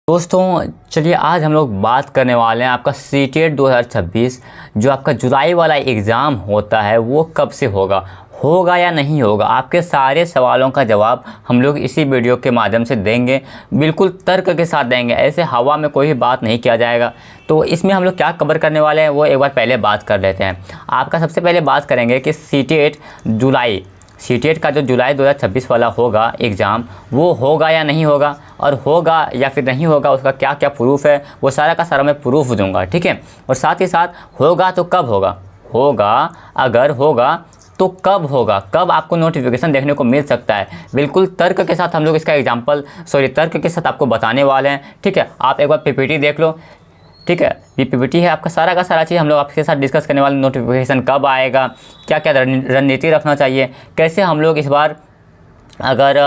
दोस्तों चलिए आज हम लोग बात करने वाले हैं आपका सीटेट 2026 जो आपका जुलाई वाला एग्ज़ाम होता है वो कब से होगा या नहीं होगा। आपके सारे सवालों का जवाब हम लोग इसी वीडियो के माध्यम से देंगे, बिल्कुल तर्क के साथ देंगे, ऐसे हवा में कोई भी बात नहीं किया जाएगा। तो इसमें हम लोग क्या कवर करने वाले हैं वो एक बार पहले बात कर लेते हैं। आपका सबसे पहले बात करेंगे कि सीटेट का जो जुलाई 2026 वाला होगा एग्ज़ाम वो होगा या नहीं होगा, और होगा या फिर नहीं होगा उसका क्या क्या प्रूफ है वो सारा का सारा मैं प्रूफ दूंगा, ठीक है। और साथ ही साथ होगा तो कब होगा अगर होगा तो कब होगा, कब आपको नोटिफिकेशन देखने को मिल सकता है। बिल्कुल तर्क के साथ हम लोग इसका तर्क के साथ आपको बताने वाले हैं, ठीक है। आप एक बार पीपीटी देख लो, ठीक है। ये पीपीटी है आपका सारा का सारा चीज़ हम लोग आपके साथ डिस्कस करने वाले। नोटिफिकेशन कब आएगा, क्या क्या रणनीति रखना चाहिए, कैसे हम लोग इस बार अगर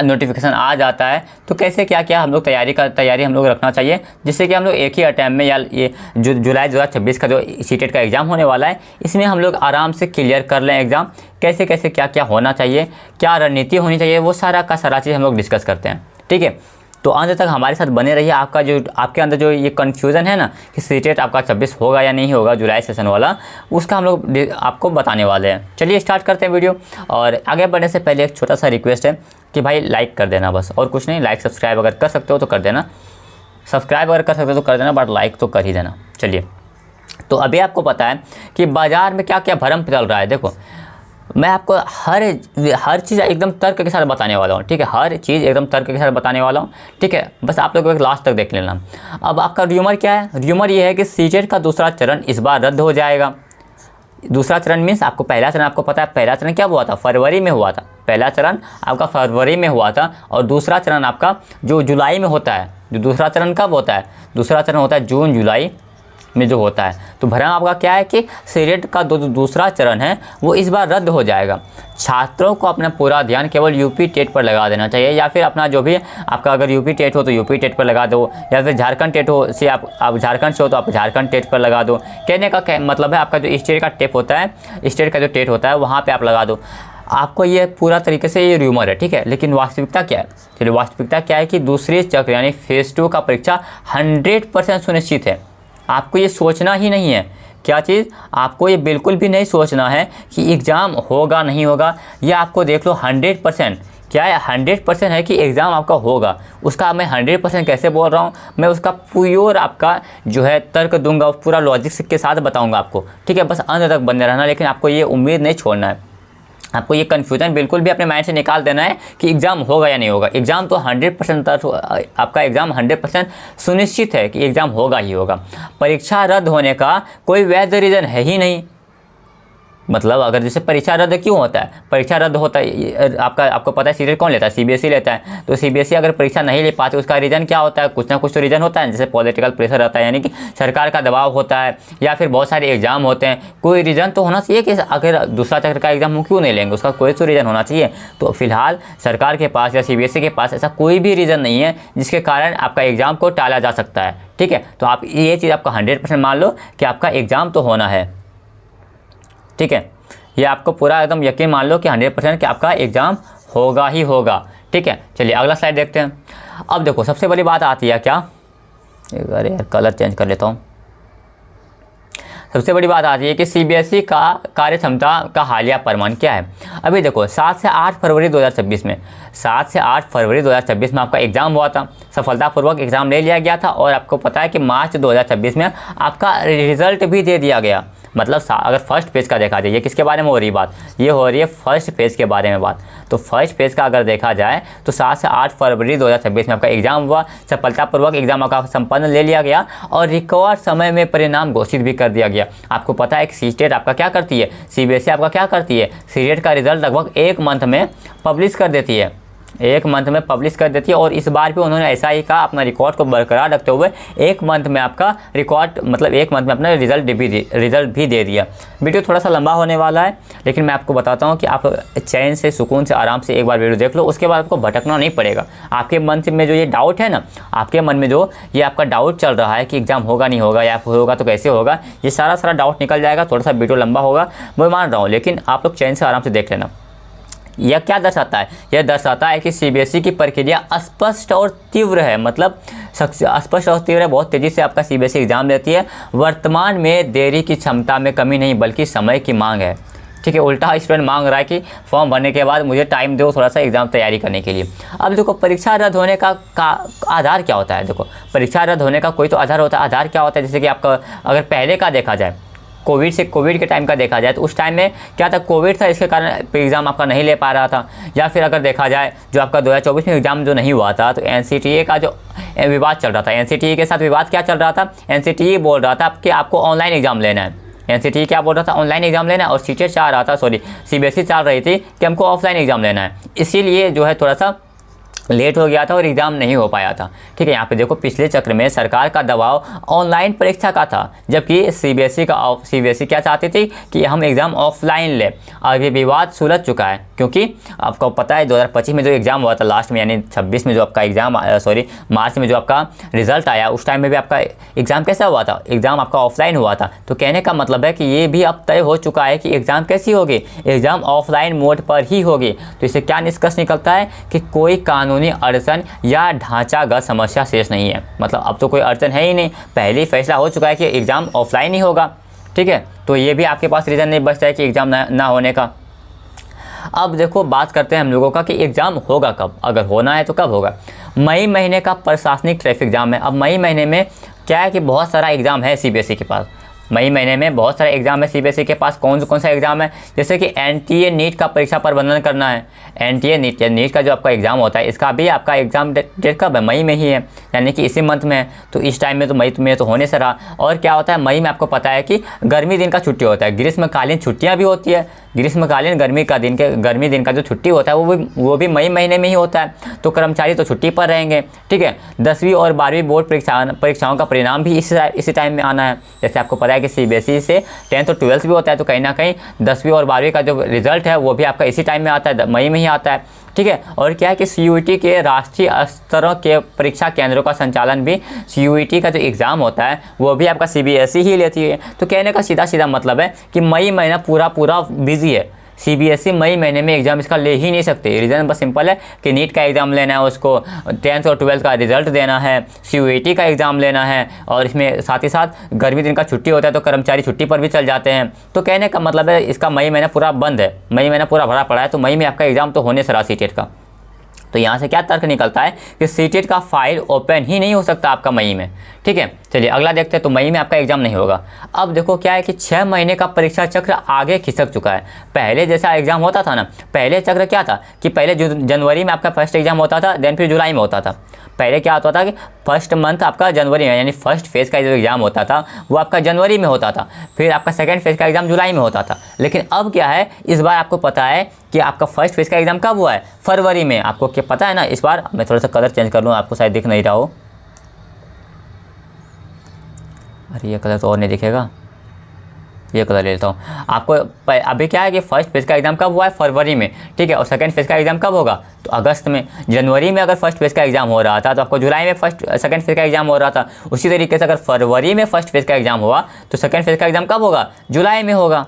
नोटिफिकेशन आ जाता है तो कैसे क्या क्या हम लोग तैयारी हम लोग रखना चाहिए, जिससे कि हम लोग एक ही अटैम्प्ट में या ये जो जुलाई 2026 का जो सीटेट का एग्ज़ाम होने वाला है इसमें हम लोग आराम से क्लियर कर लें एग्ज़ाम। कैसे कैसे क्या क्या होना चाहिए, क्या रणनीति होनी चाहिए, वो सारा का सारा चीज़ हम लोग डिस्कस करते हैं, ठीक है। तो अंत तक हमारे साथ बने रहिए। आपके अंदर जो ये कन्फ्यूज़न है ना कि सीटेट आपका 26 होगा या नहीं होगा जुलाई सेशन वाला, उसका हम लोग आपको बताने वाले हैं। चलिए स्टार्ट करते हैं वीडियो। और आगे बढ़ने से पहले एक छोटा सा रिक्वेस्ट है कि भाई लाइक कर देना, बस और कुछ नहीं। लाइक सब्सक्राइब अगर कर सकते हो तो कर देना, सब्सक्राइब अगर कर सकते हो तो कर देना, बट लाइक तो कर ही देना। चलिए, तो अभी आपको पता है कि बाज़ार में क्या क्या भरम चल रहा है। देखो, मैं आपको हर चीज़ एकदम तर्क के साथ बताने वाला हूँ, ठीक है। हर चीज़ एकदम तर्क के साथ बताने वाला हूँ, ठीक है। बस आप लोग एक लास्ट तक देख लेना। अब आपका र्यूमर क्या है? र्यूमर ये है कि सीटेट का दूसरा चरण इस बार रद्द हो जाएगा। दूसरा चरण मीन्स आपको पहला चरण, आपको पता है पहला चरण क्या हुआ था, फरवरी में हुआ था। पहला चरण आपका फरवरी में हुआ था और दूसरा चरण आपका जो जुलाई में होता है। जो दूसरा चरण कब होता है? दूसरा चरण होता है जून जुलाई में जो होता है। तो भरम आपका क्या है कि सीटेट का दूसरा चरण है वो इस बार रद्द हो जाएगा। छात्रों को अपना पूरा ध्यान केवल यूपी टेट पर लगा देना चाहिए, या फिर अपना जो भी आपका अगर यूपी टेट हो तो यूपी टेट पर लगा दो, या फिर झारखंड टेट हो से आप झारखंड से हो तो आप झारखंड टेट पर लगा दो। कहने का मतलब है आपका जो स्टेट का टेट होता है, स्टेट का जो टेट होता है वहाँ पर आप लगा दो। आपको ये पूरा तरीके से ये र्यूमर है, ठीक है। लेकिन वास्तविकता क्या है? चलिए, वास्तविकता क्या है कि दूसरे चक्र यानी फेज़ 2 का परीक्षा 100% सुनिश्चित है। आपको ये सोचना ही नहीं है, क्या चीज़? आपको ये बिल्कुल भी नहीं सोचना है कि एग्ज़ाम होगा नहीं होगा। ये आपको देख लो 100% क्या है, 100% है कि एग्ज़ाम आपका होगा। उसका मैं 100% कैसे बोल रहा हूँ, मैं उसका प्योर आपका जो है तर्क दूंगा, पूरा लॉजिक के साथ बताऊँगा आपको, ठीक है। बस अंत तक बने रहना, लेकिन आपको ये उम्मीद नहीं छोड़ना है। आपको ये कन्फ्यूज़न बिल्कुल भी अपने माइंड से निकाल देना है कि एग्ज़ाम होगा या नहीं होगा। एग्ज़ाम तो 100% आपका एग्ज़ाम 100% सुनिश्चित है कि एग्ज़ाम होगा ही होगा। परीक्षा रद्द होने का कोई वैध रीज़न है ही नहीं। मतलब अगर जैसे परीक्षा रद्द क्यों होता है? परीक्षा रद्द होता है आपको पता है सीटेट कौन लेता है? सीबीएसई लेता है। तो सीबीएसई अगर परीक्षा नहीं ले पाते उसका रीज़न क्या होता है? कुछ ना कुछ तो रीज़न होता है, जैसे पॉलिटिकल प्रेशर रहता है, यानी कि सरकार का दबाव होता है, या फिर बहुत सारे एग्ज़ाम होते हैं। कोई रीज़न तो होना चाहिए कि अगर दूसरा चक्र का एग्ज़ाम हम क्यों नहीं लेंगे, उसका कोई तो रीज़न होना चाहिए। तो फिलहाल सरकार के पास या सीबीएसई के पास ऐसा कोई भी रीज़न नहीं है जिसके कारण आपका एग्ज़ाम को टाला जा सकता है, ठीक है। तो आप ये चीज़ आपका 100% मान लो कि आपका एग्ज़ाम तो होना है, ठीक है। ये आपको पूरा एकदम यकीन मान लो कि 100% कि आपका एग्ज़ाम होगा ही होगा, ठीक है। चलिए अगला स्लाइड देखते हैं। अब देखो, सबसे बड़ी बात आती है क्या, अरे यार कलर चेंज कर लेता हूँ। सबसे बड़ी बात आती है कि सीबीएसई का कार्य क्षमता का हालिया प्रमाण क्या है। अभी देखो 7 से 8 फरवरी 2026 में 7 से 8 फरवरी 2026 में आपका एग्ज़ाम हुआ था, सफलतापूर्वक एग्ज़ाम ले लिया गया था। और आपको पता है कि मार्च 2026 में आपका रिजल्ट भी दे दिया गया। मतलब अगर फर्स्ट पेज का देखा जाए, ये किसके बारे में हो रही बात? ये हो रही है फर्स्ट पेज के बारे में बात। तो फर्स्ट पेज का अगर देखा जाए तो 7 से 8 फरवरी 2026 में आपका एग्ज़ाम हुआ, सफलतापूर्वक एग्ज़ाम आपका संपन्न ले लिया गया और रिकॉर्ड समय में परिणाम घोषित भी कर दिया गया। आपको पता है कि सीटेट आपका क्या करती है, सीबीएसई आपका क्या करती है, सीटेट का रिजल्ट लगभग 1 मंथ में पब्लिश कर देती है, 1 मंथ में पब्लिश कर देती है। और इस बार भी उन्होंने ऐसा ही कहा, अपना रिकॉर्ड को बरकरार रखते हुए 1 मंथ में आपका रिकॉर्ड मतलब 1 मंथ में अपना रिजल्ट भी दे दिया। वीडियो थोड़ा सा लंबा होने वाला है, लेकिन मैं आपको बताता हूँ कि आप चैन से, सुकून से, आराम से एक बार वीडियो देख लो, उसके बाद आपको भटकना नहीं पड़ेगा। आपके मन में जो ये डाउट है ना, आपके मन में जो ये आपका डाउट चल रहा है कि एग्ज़ाम होगा नहीं होगा या होगा तो कैसे होगा, ये सारा डाउट निकल जाएगा। थोड़ा सा वीडियो लंबा होगा मैं मान रहा हूँ, लेकिन आप लोग चैन से आराम से देख लेना। यह क्या दर्शाता है? यह दर्शाता है कि सीबीएसई की प्रक्रिया स्पष्ट और तीव्र है। मतलब स्पष्ट होती है, बहुत तेज़ी से आपका सीबीएसई एग्ज़ाम लेती है। वर्तमान में देरी की क्षमता में कमी नहीं बल्कि समय की मांग है। ठीक है, उल्टा स्टूडेंट मांग रहा है कि फॉर्म भरने के बाद मुझे टाइम दो थोड़ा सा एग्ज़ाम तैयारी करने के लिए। अब देखो परीक्षा रद्द होने का आधार क्या होता है। देखो परीक्षा रद्द होने का कोई तो आधार होता है। आधार क्या होता है, जैसे कि आपका अगर पहले का देखा जाए, कोविड के टाइम का देखा जाए तो उस टाइम में क्या था, कोविड था, इसके कारण एग्ज़ाम आपका नहीं ले पा रहा था। या फिर अगर देखा जाए जो आपका 2024 में एग्ज़ाम जो नहीं हुआ था, तो एनसीटीए का जो विवाद चल रहा था, एनसीटीए के साथ विवाद क्या चल रहा था, एनसीटीए बोल रहा था कि आपको ऑनलाइन एग्ज़ाम लेना है। एनसीटीए क्या बोल रहा था, ऑनलाइन एग्ज़ाम लेना है, और सीटेट चाह रहा था, सीबीएसई चाह रही थी कि हमको ऑफलाइन एग्ज़ाम लेना है। इसीलिए जो है थोड़ा सा लेट हो गया था और एग्ज़ाम नहीं हो पाया था। ठीक है, यहाँ पे देखो पिछले चक्र में सरकार का दबाव ऑनलाइन परीक्षा का था, जबकि सीबीएसई क्या चाहती थी कि हम एग्ज़ाम ऑफलाइन ले। अब ये विवाद सुलझ चुका है, क्योंकि आपको पता है 2025 में जो एग्ज़ाम हुआ था लास्ट में, यानी 26 में जो आपका एग्ज़ाम मार्च में जो आपका रिजल्ट आया, उस टाइम में भी आपका एग्ज़ाम कैसा हुआ था, एग्ज़ाम आपका ऑफलाइन हुआ था। तो कहने का मतलब है कि ये भी अब तय हो चुका है कि एग्ज़ाम कैसी होगी, एग्ज़ाम ऑफलाइन मोड पर ही होगी। तो इससे क्या निष्कर्ष निकलता है कि कोई कानूनी अड़चन या ढांचागत समस्या शेष नहीं है। मतलब अब तो कोई अड़चन है ही नहीं, पहले ही फैसला हो चुका है कि एग्ज़ाम ऑफलाइन ही होगा। ठीक है, तो ये भी आपके पास रीज़न नहीं बचता है कि एग्ज़ाम ना होने का। अब देखो बात करते हैं हम लोगों का कि एग्ज़ाम होगा कब, अगर होना है तो कब होगा। मई महीने का प्रशासनिक ट्रैफिक एग्ज़ाम है। अब मई महीने में क्या है कि बहुत सारा एग्ज़ाम है सीबीएसई के पास। मई महीने में बहुत सारे एग्ज़ाम है सीबीएसई के पास। कौन सा एग्ज़ाम है, जैसे कि एनटीए नीट का परीक्षा प्रबंधन करना है। एनटीए नीट का जो आपका एग्ज़ाम होता है, इसका भी आपका एग्ज़ाम डेट कब है, मई में ही है, यानी कि इसी मंथ में है। तो इस टाइम में तो मई में तो होने से रहा। और क्या होता है, मई में आपको पता है कि गर्मी दिन का छुट्टी होता है, ग्रीष्मकालीन छुट्टियाँ भी होती है। ग्रीष्मकालीन गर्मी दिन का जो छुट्टी होता है वो भी मई महीने में ही होता है। तो कर्मचारी तो छुट्टी पर रहेंगे। ठीक है, 10वीं और 12वीं बोर्ड परीक्षाओं का परिणाम भी इसी टाइम में आना है। जैसे आपको पता है कि सीबीएसई से 10th और 12th भी होता है, तो कहीं ना कहीं 10वीं और 12वीं का जो रिजल्ट है वो भी आपका इसी टाइम में आता है, मई में ही आता है। ठीक है, और क्या है कि सीयूईटी के राष्ट्रीय स्तरों के परीक्षा केंद्रों का संचालन भी, सीयूईटी का जो एग्ज़ाम होता है वो भी आपका सीबीएसई ही लेती है। तो कहने का सीधा मतलब है कि मई महीना पूरा बिजी है। सीबीएसई मई महीने में एग्ज़ाम इसका ले ही नहीं सकते। रीज़न बस सिंपल है कि नीट का एग्ज़ाम लेना है, उसको 10th और 12th का रिजल्ट देना है, सीयूईटी का एग्ज़ाम लेना है, और इसमें साथ ही साथ गर्मी दिन का छुट्टी होता है तो कर्मचारी छुट्टी पर भी चल जाते हैं। तो कहने का मतलब है इसका मई महीना पूरा बंद है, मई महीना पूरा भरा पड़ा है। तो मई में आपका एग्ज़ाम तो होने से रहा सीटेट का। तो यहाँ से क्या तर्क निकलता है कि सीटेट का फाइल ओपन ही नहीं हो सकता आपका मई में। ठीक है, चलिए अगला देखते हैं। तो मई में आपका एग्ज़ाम नहीं होगा। अब देखो क्या है कि 6 महीने का परीक्षा चक्र आगे खिसक चुका है। पहले जैसा एग्ज़ाम होता था ना, पहले चक्र क्या था कि पहले जनवरी में आपका फर्स्ट एग्ज़ाम होता था, देन फिर जुलाई में होता था। पहले क्या होता था कि फर्स्ट मंथ आपका जनवरी में, यानी फर्स्ट फेज़ का जो एग्ज़ाम होता था वो आपका जनवरी में होता था, फिर आपका सेकंड फेज़ का एग्ज़ाम जुलाई में होता था। लेकिन अब क्या है, इस बार आपको पता है कि आपका फर्स्ट फेज़ का एग्ज़ाम कब हुआ है, फरवरी में। आपको क्या पता है ना, इस बार मैं थोड़ा सा कलर चेंज कर लूँ, आपको शायद दिख नहीं रहा हो। अरे ये कलर तो और नहीं दिखेगा, ये कलर ले लेता हूँ। आपको अभी क्या है कि फर्स्ट फेज़ का एग्ज़ाम कब हुआ है, फरवरी में। ठीक है, और सेकंड फेज़ का एग्ज़ाम कब होगा, तो अगस्त में। जनवरी में अगर फर्स्ट फेज़ का एग्ज़ाम हो रहा था तो आपको जुलाई में सेकंड फेज़ का एग्ज़ाम हो रहा था। उसी तरीके से अगर फरवरी में फर्स्ट फेज़ का एग्ज़ाम हुआ तो सेकंड फेज़ का एग्ज़ाम कब होगा, जुलाई में होगा,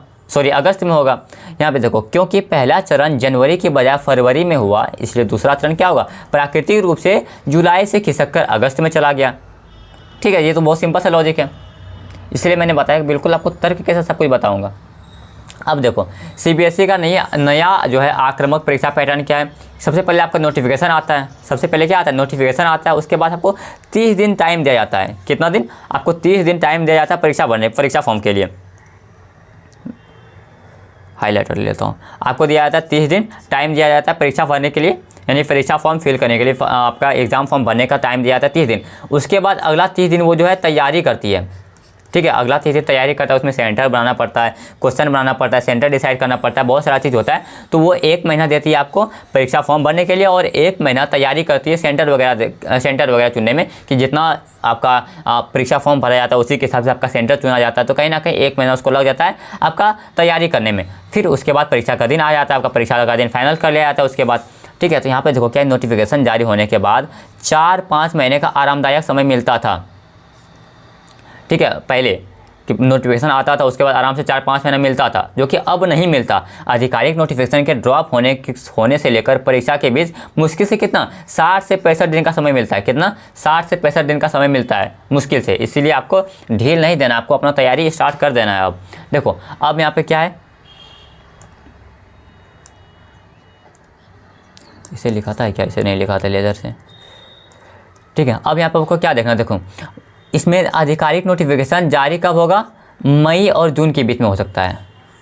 अगस्त में होगा। यहाँ पे देखो, क्योंकि पहला चरण जनवरी की बजाय फरवरी में हुआ, इसलिए दूसरा चरण क्या होगा, प्राकृतिक रूप से जुलाई से खिसक कर अगस्त में चला गया। ठीक है, ये तो बहुत सिंपल सा लॉजिक है, इसलिए मैंने बताया कि बिल्कुल आपको तर्क के साथ सब कुछ बताऊंगा। अब देखो सीबीएसई का नया जो है आक्रामक परीक्षा पैटर्न क्या है। सबसे पहले आपका नोटिफिकेशन आता है। सबसे पहले क्या आता है, नोटिफिकेशन आता है। उसके बाद आपको 30 दिन टाइम दिया जाता है। कितना दिन, आपको 30 दिन टाइम दिया जाता है परीक्षा फॉर्म के लिए। हाईलाइटर ले लेता हूँ। आपको दिया जाता है 30 दिन टाइम दिया जाता है परीक्षा भरने के लिए, यानी परीक्षा फॉर्म फिल करने के लिए आपका एग्ज़ाम फॉर्म भरने का टाइम दिया जाता है 30 दिन। उसके बाद अगला 30 दिन वो जो है तैयारी करती है। ठीक है, अगला 30 दिन तैयारी करता है, उसमें सेंटर बनाना पड़ता है, क्वेश्चन बनाना पड़ता है, सेंटर डिसाइड करना पड़ता है, बहुत सारा चीज़ होता है। तो वो 1 महीना देती है आपको परीक्षा फॉर्म भरने के लिए, और 1 महीना तैयारी करती है सेंटर वगैरह चुनने में, कि जितना आपका परीक्षा फॉर्म भरा जाता है उसी के हिसाब से आपका सेंटर चुना जाता है। तो कहीं ना कहीं 1 महीना उसको लग जाता है आपका तैयारी करने में। फिर उसके बाद परीक्षा का दिन आ जाता है, आपका परीक्षा का दिन फाइनल कर लिया जाता है उसके बाद। ठीक है, तो यहाँ पर देखो क्या, नोटिफिकेशन जारी होने के बाद 4-5 महीने का आरामदायक समय मिलता था। ठीक है, पहले कि नोटिफिकेशन आता था उसके बाद आराम से 4-5 महीना मिलता था, जो कि अब नहीं मिलता। आधिकारिक नोटिफिकेशन के ड्रॉप होने से लेकर परीक्षा के बीच मुश्किल से कितना 60 से 65 दिन का समय मिलता है। कितना 60 से 65 दिन का समय मिलता है मुश्किल से। इसीलिए आपको ढील नहीं देना, आपको अपना तैयारी स्टार्ट कर देना है। अब देखो अब यहाँ पे क्या है, इसे लिखा था क्या, इसे नहीं लिखा था लेज़र से, ठीक है। अब यहाँ पे आपको क्या देखना, देखो इसमें आधिकारिक नोटिफिकेशन जारी कब होगा, मई और जून के बीच में हो सकता है।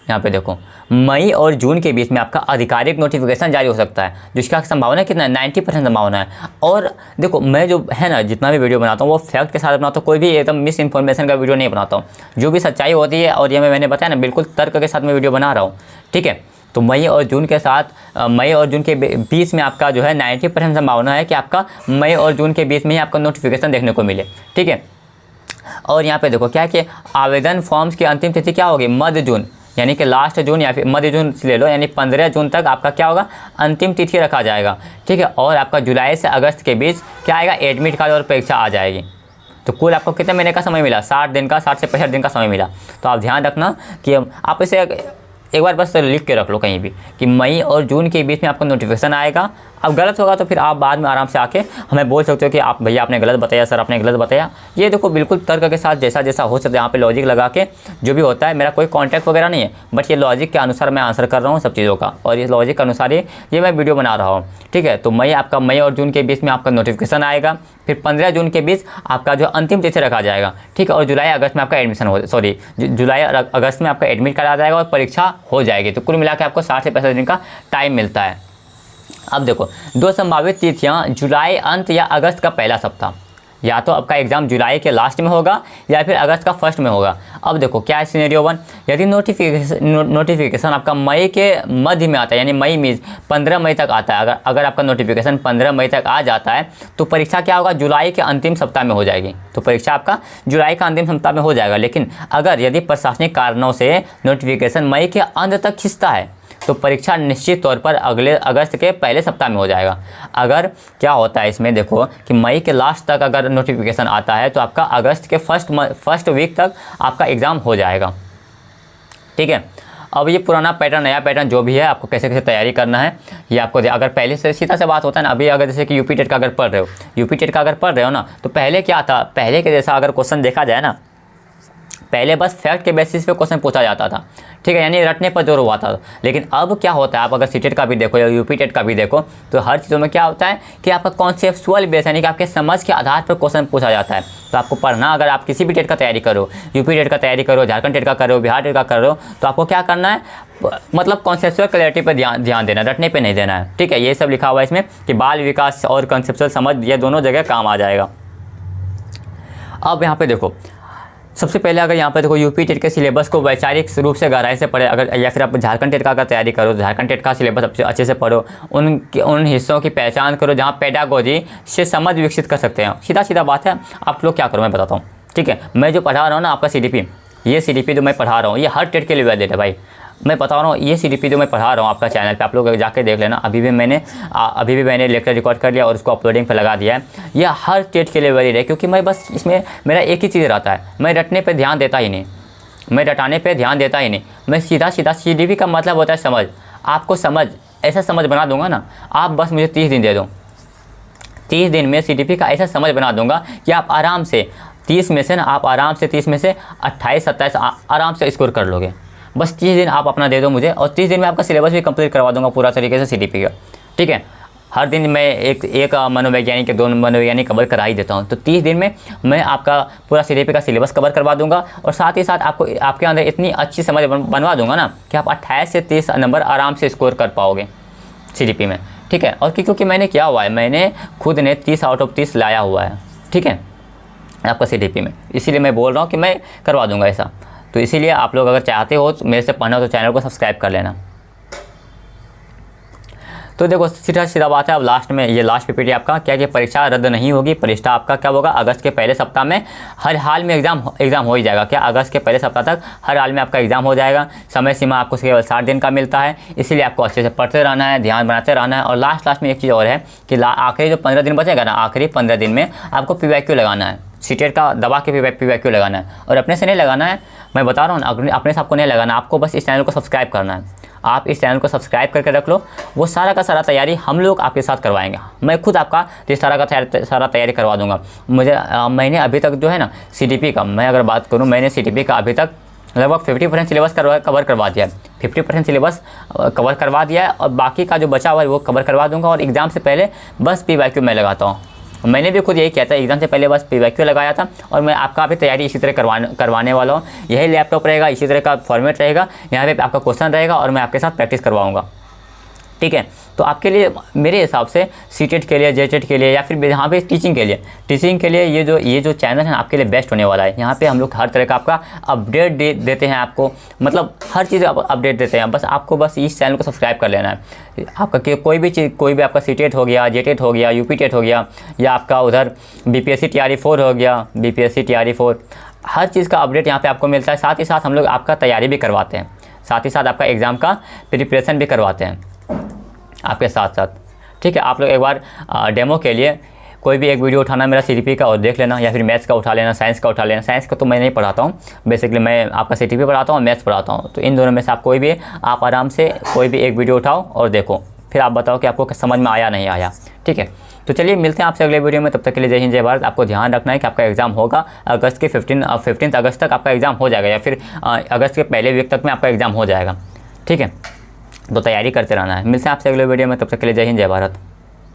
यहाँ पे देखो मई और जून के बीच में आपका आधिकारिक नोटिफिकेशन जारी हो सकता है, जिसका संभावना कितना है, 90% संभावना है। और देखो मैं जो है ना जितना भी वीडियो बनाता हूँ वो फैक्ट के साथ बनाता हूँ, कोई भी एकदम मिस इन्फॉर्मेशन का वीडियो नहीं बनाता हूँ। जो भी सच्चाई होती है और ये मैंने बताया ना बिल्कुल तर्क के साथ मैं वीडियो बना रहा हूँ, ठीक है। तो मई और जून के बीच में आपका जो है 90% संभावना है कि आपका मई और जून के बीच में ही आपका नोटिफिकेशन देखने को मिले, ठीक है। और यहाँ पे देखो क्या है कि आवेदन फॉर्म्स की अंतिम तिथि क्या होगी, मध्य जून, यानी कि लास्ट जून या फिर मध्य जून ले लो, यानी 15 जून तक आपका क्या होगा, अंतिम तिथि रखा जाएगा, ठीक है। और आपका जुलाई से अगस्त के बीच क्या आएगा, एडमिट कार्ड और परीक्षा आ जाएगी। तो कुल आपको कितने महीने का समय मिला, 60 दिन का, 60 से 65 दिन का समय मिला। तो आप ध्यान रखना कि आप इसे एक बार बस लिख के रख लो कहीं भी कि मई और जून के बीच में आपको नोटिफिकेशन आएगा। अब गलत होगा तो फिर आप बाद में आराम से आके हमें बोल सकते हो कि आप भैया आपने गलत बताया, सर आपने गलत बताया। ये देखो बिल्कुल तर्क के साथ जैसा जैसा हो सकता है, यहाँ पे लॉजिक लगा के जो भी होता है, मेरा कोई कॉन्टैक्ट वगैरह नहीं है, बट ये लॉजिक के अनुसार मैं आंसर कर रहा हूँ सब चीज़ों का, और इस लॉजिक के अनुसार ये मैं वीडियो बना रहा हूँ, ठीक है। तो मई और जून के बीच में आपका नोटिफिकेशन आएगा, फिर 15 जून के बीच आपका जो अंतिम तिथि रखा जाएगा, ठीक है। और जुलाई अगस्त में आपका जुलाई अगस्त में आपका एडमिट कार्ड आ जाएगा और परीक्षा हो जाएगी। तो कुल मिला के आपको 60 से 65 दिन का टाइम मिलता है। अब देखो दो संभावित तिथियां, जुलाई अंत या अगस्त का पहला सप्ताह, या तो आपका एग्जाम जुलाई के लास्ट में होगा या फिर अगस्त का फर्स्ट में होगा। अब देखो क्या है सिनेरियो 1, यदि नोटिफिकेशन आपका मई के मध्य में आता है, यानी मई में 15 मई तक आता है, अगर आपका नोटिफिकेशन 15 मई तक आ जाता है तो परीक्षा क्या होगा, जुलाई के अंतिम सप्ताह में हो जाएगी। तो परीक्षा आपका जुलाई का अंतिम सप्ताह में हो जाएगा। लेकिन यदि प्रशासनिक कारणों से नोटिफिकेशन मई के अंत तक खिंचता है तो परीक्षा निश्चित तौर पर अगले अगस्त के पहले सप्ताह में हो जाएगा। अगर क्या होता है इसमें देखो कि मई के लास्ट तक अगर नोटिफिकेशन आता है तो आपका अगस्त के फर्स्ट वीक तक आपका एग्ज़ाम हो जाएगा, ठीक है। अब ये पुराना पैटर्न नया पैटर्न जो भी है, आपको कैसे कैसे तैयारी करना है ये आपको अगर पहले से सीधा से बात होता है ना, अभी अगर जैसे कि यूपी टेट का अगर पढ़ रहे हो ना, तो पहले क्या था, पहले के जैसा अगर क्वेश्चन देखा जाए ना, पहले बस फैक्ट के बेसिस पे क्वेश्चन पूछा जाता था, ठीक है, यानी रटने पर जोर हुआ था। लेकिन अब क्या होता है, आप अगर सीटेट का भी देखो या यूपी टेट का भी देखो, तो हर चीज़ों में क्या होता है कि आपका कॉन्सेप्चुअल बेस, यानी कि आपके समझ के आधार पर क्वेश्चन पूछा जाता है। तो आपको पढ़ना, अगर आप किसी भी टेट का तैयारी करो, यूपी टेट का तैयारी करो, झारखंड टेट का करो, बिहार टेट का करो, तो आपको क्या करना है, मतलब कॉन्सेप्चुअल क्लैरिटी पर ध्यान देना, रटने पर नहीं देना है, ठीक है। ये सब लिखा हुआ है इसमें कि बाल विकास और कॉन्सेप्चुअल समझ, ये दोनों जगह काम आ जाएगा। अब यहाँ पे देखो सबसे पहले अगर यहाँ पे देखो यूपी टेट के सिलेबस को वैचारिक रूप से गहराई से पढ़े, अगर या फिर आप झारखंड टेट का अगर तैयारी करो तो झारखंड टेट का सिलेबस अच्छे से पढ़ो, उन हिस्सों की पहचान करो जहाँ पेडागोजी से समझ विकसित कर सकते हैं। सीधा बात है, आप लोग क्या करो मैं बताता हूँ, ठीक है। मैं जो पढ़ा रहा हूँ ना आपका CDP, ये CDP जो मैं पढ़ा रहा हूँ ये हर टेट के लिए वैलिड है भाई। मैं बता रहा हूँ ये CDP जो मैं पढ़ा रहा हूँ आपका चैनल पे, आप लोग जाके देख लेना। अभी भी मैंने लेक्चर रिकॉर्ड कर लिया और उसको अपलोडिंग पे लगा दिया है। ये हर टेट के लिए वैलिड है, क्योंकि मैं बस इसमें मेरा एक ही चीज़ रहता है, मैं रटने पे ध्यान देता ही नहीं, मैं रटाने पे ध्यान देता ही नहीं। मैं सीधा CDP का मतलब होता है समझ। आपको ऐसा समझ बना दूंगा ना, आप बस मुझे 30 दिन दे दो, 30 दिन में CDP का ऐसा समझ बना दूंगा कि आप आराम से 30 में से 28-27 आराम से स्कोर कर लोगे। बस 30 दिन आप अपना दे दो मुझे, और 30 दिन में आपका सिलेबस भी कंप्लीट करवा दूंगा पूरा तरीके से CDP का, ठीक है। हर दिन मैं एक मनोवैज्ञानिक 2 मनोवैज्ञानिक कवर करा ही देता हूँ। तो 30 दिन में मैं आपका पूरा CDP का सिलेबस कवर करवा दूंगा, और साथ ही साथ आपके अंदर इतनी अच्छी समझ बनवा दूंगा ना कि आप 28 से 30 नंबर आराम से स्कोर कर पाओगे CDP में, ठीक है। और क्योंकि मैंने क्या हुआ है, मैंने खुद ने 30 आउट ऑफ 30 लाया हुआ है, ठीक है, आपका CDP में, इसीलिए मैं बोल रहा हूँ कि मैं करवा दूंगा ऐसा। तो इसीलिए आप लोग अगर चाहते हो मेरे से पढ़ना तो चैनल को सब्सक्राइब कर लेना। तो देखो सीधा बात है। अब लास्ट में ये लास्ट PPT आपका क्या कि परीक्षा रद्द नहीं होगी, परीक्षा आपका क्या होगा, अगस्त के पहले सप्ताह में हर हाल में एग्ज़ाम हो ही जाएगा। क्या अगस्त के पहले सप्ताह तक हर हाल में आपका एग्ज़ाम हो जाएगा। समय सीमा आपको केवल 60 दिन का मिलता है, इसीलिए आपको अच्छे से पढ़ते रहना है, ध्यान बनाते रहना है। और लास्ट में एक चीज़ और है कि आखिरी जो 15 दिन बचेगा ना, आखिरी 15 दिन में आपको PYQ लगाना है, सीटेट का दबा के PYQ लगाना है। और अपने से नहीं लगाना है, मैं बता रहा हूँ ना, अपने से आपको नहीं लगाना, आपको बस इस चैनल को सब्सक्राइब करना है। आप इस चैनल को सब्सक्राइब करके रख लो, वो सारा का सारा तैयारी हम लोग आपके साथ करवाएंगे। मैं खुद आपका ये सारा का सारा तैयारी करवा दूंगा। मैंने अभी तक जो है ना CTP का, मैं अगर बात करूँ, मैंने CTP का अभी तक लगभग 50% सिलेबस कवर करवा दिया है। 50% सिलेबस कवर करवा दिया है और बाकी का जो बचा हुआ है वो कवर करवा दूंगा। और एग्ज़ाम से पहले बस PYQ मैं लगाता हूँ। मैंने भी खुद यही किया था, एग्ज़ाम से पहले बस PYQ लगाया था और मैं आपका भी तैयारी इसी तरह करवाने वाला हूँ। यही लैपटॉप रहेगा, इसी तरह का फॉर्मेट रहेगा, यहाँ पे आपका क्वेश्चन रहेगा और मैं आपके साथ प्रैक्टिस करवाऊँगा। ठीक है, तो आपके लिए मेरे हिसाब से CTET के लिए, JTET के लिए या फिर यहाँ पे टीचिंग के लिए ये जो चैनल है आपके लिए बेस्ट होने वाला है। यहाँ पे हम लोग हर तरह का आपका अपडेट देते हैं आपको, मतलब हर चीज़ अपडेट देते हैं। बस आपको बस इस चैनल को सब्सक्राइब कर लेना है। आपका कोई भी चीज़, कोई भी आपका CTET हो गया, JTET हो गया, UP TET हो गया, या आपका उधर BPSC TRE 4 हो गया, BPSC TRE 4, हर चीज़ का अपडेट यहाँ पर आपको मिलता है। साथ ही साथ हम लोग आपका तैयारी भी करवाते हैं, साथ ही साथ आपका एग्ज़ाम का प्रिपरेशन भी करवाते हैं आपके साथ साथ। ठीक है, आप लोग एक बार डेमो के लिए कोई भी एक वीडियो उठाना मेरा CTP का और देख लेना, या फिर मैथ्स का उठा लेना, साइंस का उठा लेना। साइंस का तो मैं नहीं पढ़ाता हूँ, बेसिकली मैं आपका CTP पढ़ाता हूँ और मैथ्स पढ़ाता हूँ। तो इन दोनों में से आप कोई भी, आप आराम से कोई भी एक वीडियो उठाओ और देखो, फिर आप बताओ कि आपको समझ में आया नहीं आया। ठीक है, तो चलिए मिलते हैं आपसे अगले वीडियो में। तब तक के लिए जय हिंद जय भारत। आपको ध्यान रखना है कि आपका एग्ज़ाम होगा अगस्त के 15 अगस्त तक आपका एग्ज़ाम हो जाएगा, या फिर अगस्त के पहले वीक तक में आपका एग्ज़ाम हो जाएगा। ठीक है, तो तैयारी करते रहना है। मिलते हैं आपसे अगले वीडियो में, तब तक के लिए जय हिंद जय भारत।